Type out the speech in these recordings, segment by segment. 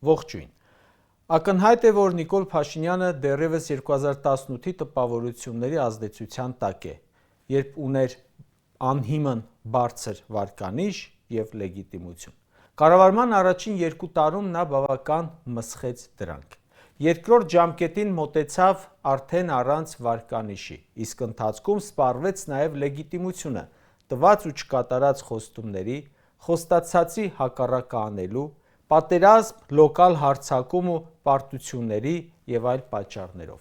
Ողջույն։ Ակնհայտ է, որ Նիկոլ Փաշինյանը դեռևս 2018-ի տպավորությունների ազդեցության տակ է, երբ ուներ անհիմն բարձր վարկանիշ և լեգիտիմություն։ Կառավարման առաջին 2 տարում նա բավական մսխեց դրանք։ Երկրորդ ժամկետին մոտեցավ արդեն առանց վարկանիշի, իսկ ընթացքում սպառվեց նաև լեգիտիմությունը, տված ու չկատարած խոստումների, խոստացածի հակառակը անելու, պատերազմ, լոկալ հարձակում ու պարտությունների և այլ պատճառներով։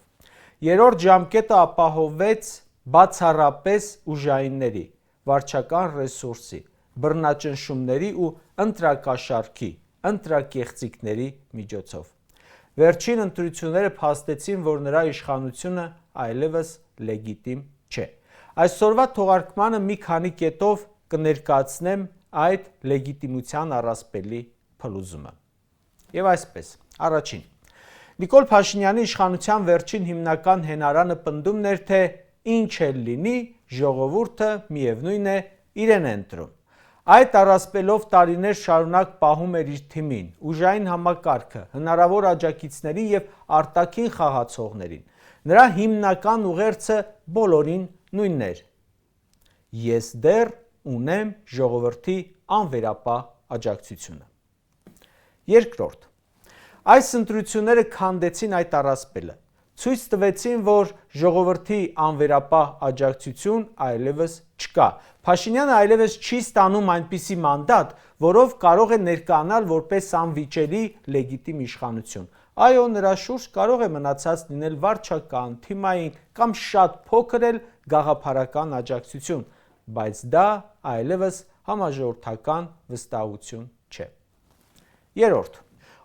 Երրորդ ժամկետը ապահովվեց բացառապես ուժայինների, վարչական ռեսուրսի, բռնաճնշումների ու ընտրակաշառքի, ընտրակեղծիքների միջոցով։ Վերջին ընտրությունները փաստեցին, որ նրա իշխանությունը այլևս լեգիտիմ չէ։ Այսօրվա թողարկմանը մի քանի կետով կներկայացնեմ այդ լեգիտիմության առասպելի փլուզումը։ Եվ այսպես, առաջին, Նիկոլ Փաշինյանի իշխանության վերջին հիմնական հենարանը պնդումն էր, թե ինչ էլ լինի, ժողովուրդը միևնույն է իրեն է ընտրում։ Այդ առասպելով տարիներ շարունակ պահում էր իր թիմին, ուժային համակարգը, հնարավոր աջակիցներին և արտաքին խաղացողներին։ Նրա հիմնական ուղերձը բոլորին նույնն էր. ես դեռ ունեմ ժողովրդի անվերապահ աջակցությունը։ Երկրորդ, այս ընտրությունները քանդեցին այդ առասպելը, ցույց տվեցին, որ ժողովրդի անվերապահ աջակցություն այլևս չկա։ Փաշինյանը այլևս չի ստանում այնպիսի մանդատ, որով կարող է ներկայանալ որպես անվիճելի լեգիտիմ իշխանություն։ Այո, նրա շուրջ կարող է մնացած լինել վարչական, թիմային կամ շատ փոքր էլ գաղափարական աջակցություն, բայց դա այլևս համաժողովրդական վստահություն չէ։ Երրորդ,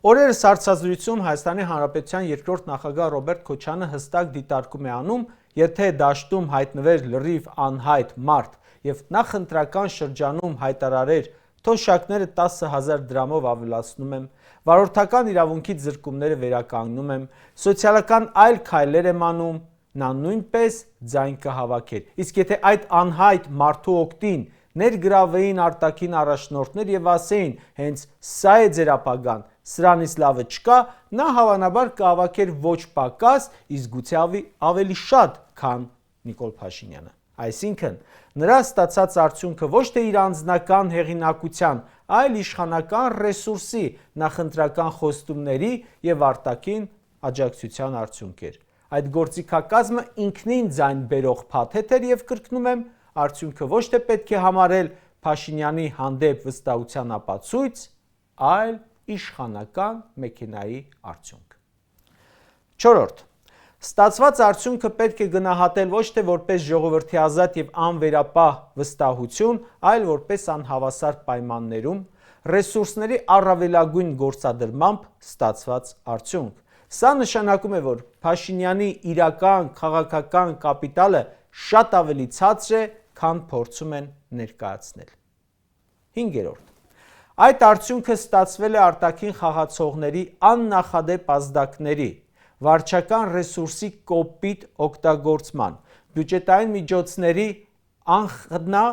օրերս հարցազրույցում ՀՀ երկրորդ նախագահ Ռոբերտ Քոչարյանը հստակ դիտարկում է անում, եթե դաշտում հայտնվեր լրիվ անհայտ մարդ և նախընտրական շրջանում հայտարարեր թոշակները 10,000 դրամով ավելացնում եմ, վարորդական իրավունքից զրկումները վերականգնում եմ, սոցիալական այլ քայլեր եմ անում, նա նույնպես ձայն կհավաքեր։ Իսկ եթե այդ անհայտ մարդու օգտին ներգրավվեին արտաքին առաջնորդներ և ասեին հենց սա է ձեր ապագան, սրանից լավը չկա, նա հավանաբար կհավաքեր ոչ պակաս, իսկ գուցե ավելի շատ, քան Նիկոլ Փաշինյանը։ Այսինքն, նրա ստացած արդյունքը ոչ թե իր անձնական հեղինակության, այլ իշխանական ռեսուրսի, նախընտրական խոստումների և արտաքին աջակցության արդյունք էր։ Այդ գործիքակազմը ինքնին ձայն բերող փաթեթ էր և կրկնում եմ, արդյունքը ոչ թե պետք է համարել Փաշինյանի հանդեպ վստահության ապացույց, այլ իշխանական մեքենայի արդյունք։ Չորրորդ, ստացված արդյունքը պետք է գնահատել ոչ թե որպես ժողովրդի ազատ և անվերապահ վստահություն, այլ որպես անհավասար պայմաններում ռեսուրսների առավելագույն գործադրմամբ ստացված արդյունք։ Սա նշանակում է, որ Փաշինյանի իրական քաղաքական կապիտալը շատ ավելի ցածր է, քան փորձում են ներկայացնել։ Հինգերորդ, այդ արդյունքը ստացվել է արտաքին խաղացողների աննախադեպ ազդակների, վարչական ռեսուրսի կոպիտ օգտագործման, բյուջետային միջոցների անխնա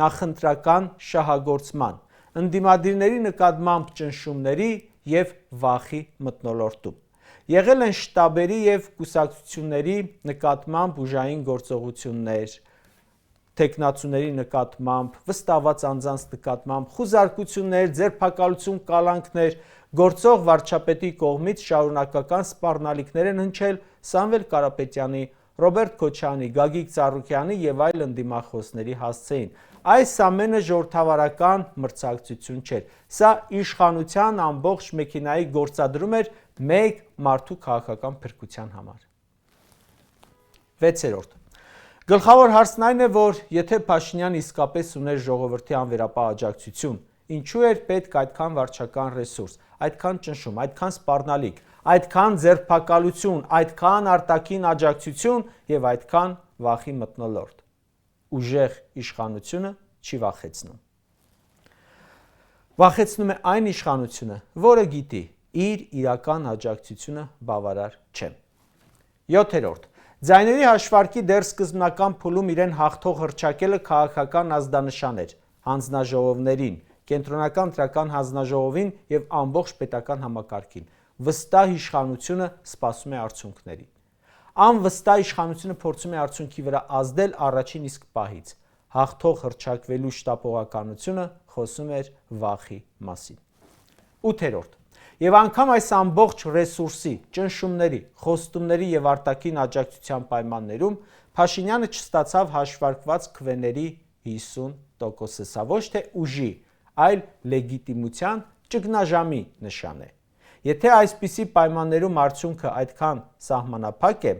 նախընտրական շահագործման, ընդդիմադիրների նկատմամբ ճնշումների և վախի մթնոլորտում։ Եղել են շտաբերի և կուսակցությունների նկատմամբ ուժային գործողություններ, թեկնածուների նկատմամբ, վստահված անձանց նկատմամբ, խուզարկություններ, ձերբակալություն, կալանքներ, գործող վարչապետի կողմից շարունակական սպառնալիքներ են հնչել Սամվել Կարապետյանի, Ռոբերտ Քոչարյանի, Գագիկ Ծառուկյանի և այլ ընդդիմախոսների հասցեին։ Այս ամենը ժողովրդավարական մրցակցություն չէր։ Սա իշխանության ամբողջ մեքենայի գործադրում էր մեկ մարդու քաղաքական փրկության համար։ Վեցերորդ, գլխավոր հարցն այն է, որ եթե Փաշինյանը իսկապես ուներ ժողովրդի անվերապահ աջակցություն, ինչու էր պետք այդքան վարչական ռեսուրս, այդքան ճնշում, այդքան սպառնալիք, այդքան ձերբակալություն, այդքան արտաքին աջակցություն և այդքան վախի մթնոլորտ։ Ուժեղ իշխանությունը չի վախեցնում։ Վախեցնում է այն իշխանությունը, որը գիտի իր իրական աջակցությունը բավարար չէ։ Յոթերորդ, ձայների հաշվարկի դեռ սկզբնական փուլում իրեն հաղթող հռչակելը քաղաքական ազդանշան էր հանձնաժողովներին, կենտրոնական ընտրական հանձնաժողովին և ամբողջ պետական համակարգին։ վստահ իշխանությունը սպասում է արդյունքների։ Անվստահ իշխանությունը փորձում է արդյունքի վրա ազդել առաջին իսկ պահից։ Հաղթող հռչակվելու շտապողականությունը խոսում էր վախի մասին։ 8. Եվ անգամ այս ամբողջ ռեսուրսի, ճնշումների, խոստումների և արտաքին աջակցության պայմաններում Փաշինյանը չստացավ հաշվարկված քվեների 50%-ը։ Սա ոչ թե ուժի, այլ լեգիտիմության ճգնաժամի նշան է։ Եթե այսպիսի պայմաններում արդյունքը այդքան սահմանափակ է,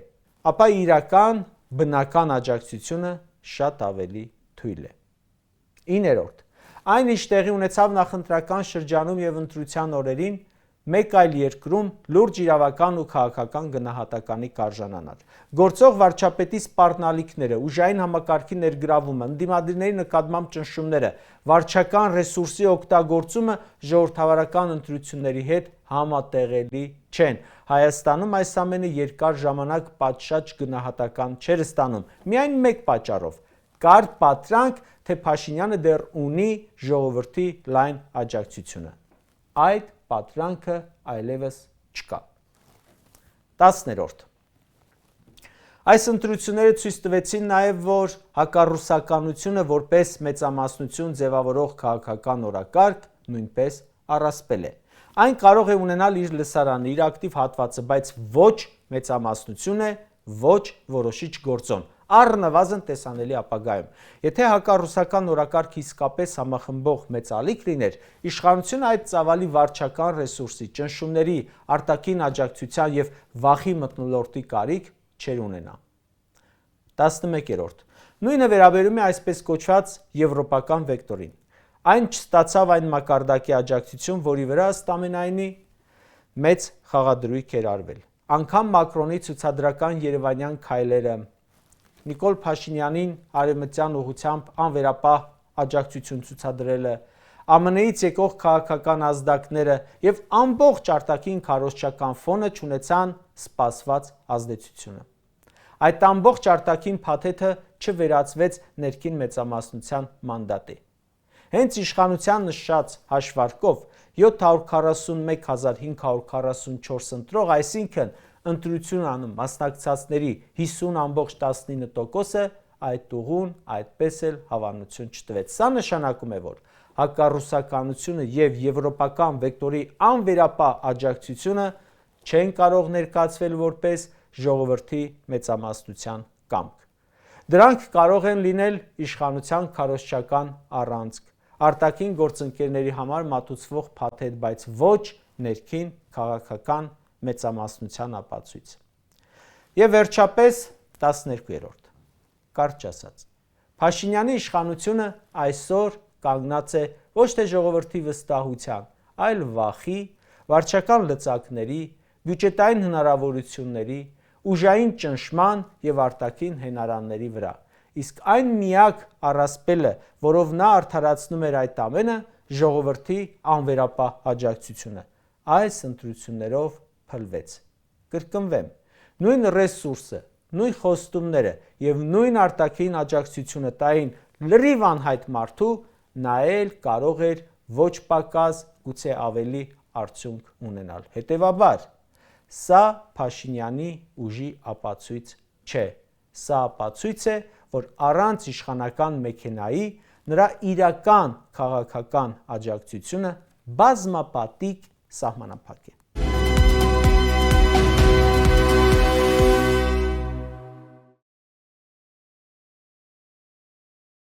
ապա իրական բնական աջակցությունը շատ ավելի թույլ է։ 9. Այն, ինչ տեղի ունեցավ նախընտրական շրջանում և ընտրության օրերին, մեկ այլ երկրում լուրջ իրավական ու քաղաքական գնահատականի կարժանանար։ Գործող վարչապետի սպառնալիքները, ուժային համակարգի ներգրավումը, ընդդիմադիրների նկատմամբ ճնշումները, վարչական ռեսուրսի օգտագործումը ժողովրդավարական ընտրությունների հետ համատեղելի չեն։ Հայաստանում այս ամենը երկար ժամանակ պատշաճ գնահատական չէր ստանում, միայն մեկ պատճառով՝ կար պատրանք, թե Փաշինյանը դեռ ունի ժողովրդի լայն աջակցությունը։ Այդ պատրանքը այլևս չկա։ 10. Այս ընտրությունները ցույց տվեցին նաև, որ հակառուսականությունը որպես մեծամասնություն ձևավորող քաղաքական օրակարգ նույնպես առասպել է։ Այն կարող է ունենալ իր լսարանը, իր ակտիվ հատվածը, բայց ոչ մեծամասնություն է, ոչ որոշիչ գործոն, առնվազն տեսանելի ապագայում։ Եթե հակառուսական օրակարգը իսկապես համախմբող մեծ ալիք լիներ, իշխանությունը այդ ծավալի վարչական ռեսուրսի, ճնշումների, արտաքին աջակցության և վախի մթնոլորտի կարիք չէր ունենա։ 11. Նույնը վերաբերում է այսպես կոչված եվրոպական վեկտորին։ Այն չստացավ այն մակարդակի աջակցություն, որի վրա ըստ ամենայնի մեծ խաղադրույք էր արվել։ Անգամ Մակրոնի ցուցադրական երևանյան քայլերը, Նիկոլ Փաշինյանին արևմտյան ուղղությամբ անվերապահ աջակցություն ցուցադրելը, ԱՄՆ-ից եկող քաղաքական ազդակները և ամբողջ արտաքին քարոզչական ֆոնը չունեցան սպասված ազդեցությունը։ Այդ ամբողջ արտաքին փաթեթը չվերածվեց ներքին մեծամասնության մանդատի։ Հենց իշխանության նշած հաշվարկով 741.544 ընտրող, այսինքն ընտրություն անում մասնակցածների 50.19%-ը այդ ուղուն այդպես էլ հավանություն չտվեց։ Սա նշանակում է, որ հակառուսականությունը և եվրոպական վեկտորի անվերապահ աջակցությունը չեն կարող ներկայացվել որպես ժողովրդի մեծամասնության կամք։ Դրանք կարող են լինել իշխանության քարոզչական առանցք, արտաքին գործընկերների համար մատուցվող փաթեթ, բայց ոչ ներքին քաղաքական մեծամասնության ապացույց։ Եվ վերջապես 12. Կարճ ասած, Փաշինյանի իշխանությունը այսօր կանգնած է ոչ թե ժողովրդի վստահության, այլ վախի, վարչական լծակների, բյուջետային հնարավորությունների, ուժային ճնշման և արտաքին հենարանների վրա։ Իսկ այն միակ առասպելը, որով նա արդարացնում էր այդ ամենը, ժողովրդի անվերապահ աջակցությունը, այս ընտրություններով փլվեց։ Կրկնվեմ, նույն ռեսուրսը, նույն խոստումները և նույն արտաքին աջակցությունը տային լրիվ անհայտ մարդու, նա էլ կարող էր ոչ պակաս, գուցե ավելի արդյունք ունենալ։ Հետևաբար, սա Փաշինյանի ուժի ապացույց չէ։ Սա ապացույց է, որ առանց իշխանական մեքենայի նրա իրական քաղաքական աջակցությունը բազմապատիկ սահմանափակ է։